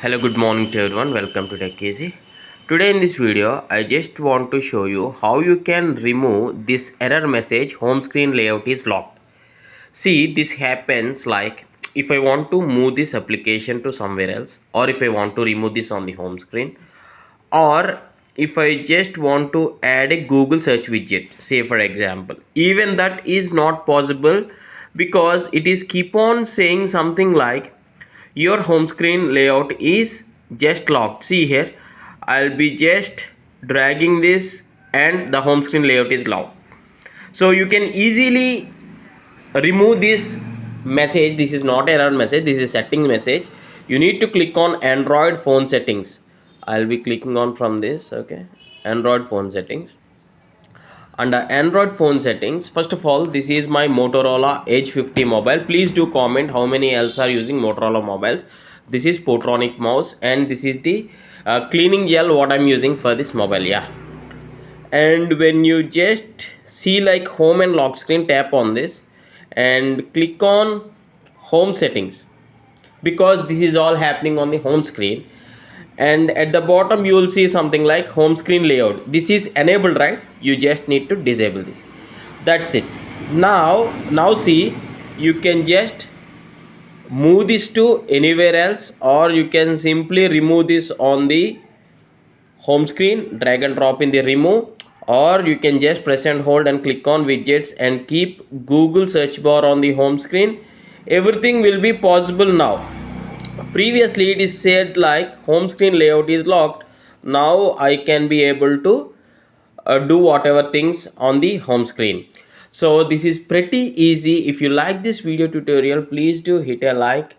Hello, good morning to everyone. Welcome to Tech Easy. Today in this video, I just want to show you how you can remove this error message home screen layout is locked. See, this happens like if I want to move this application to somewhere else, or if I want to remove this on the home screen, or if I just want to add a Google search widget, say for example, even that is not possible because it is keep on saying something like your home screen layout is just locked. See here, I'll be just dragging this and the home screen layout is locked. So you can easily remove this message. This is not error message, this is setting message. You need to click on Android phone settings. I'll be clicking on from this, okay, Android phone settings. Under Android phone settings, first of all, this is my Motorola Edge 50 mobile. Please do comment how many else are using Motorola mobiles. This is portronic mouse and this is the cleaning gel what I'm using for this mobile. Yeah, and when you just see like home and lock screen, tap on this and click on home settings, because this is all happening on the home screen. And at the bottom you will see something like home screen layout. This is enabled, right? You just need to disable this. That's it. Now see, you can just move this to anywhere else, or you can simply remove this on the home screen, drag and drop in the remove, or you can just press and hold and click on widgets and keep Google search bar on the home screen. Everything will be possible now. Previously it is said like home screen layout is locked. Now I can be able to do whatever things on the home screen. So this is pretty easy. If you like this video tutorial, please do hit a like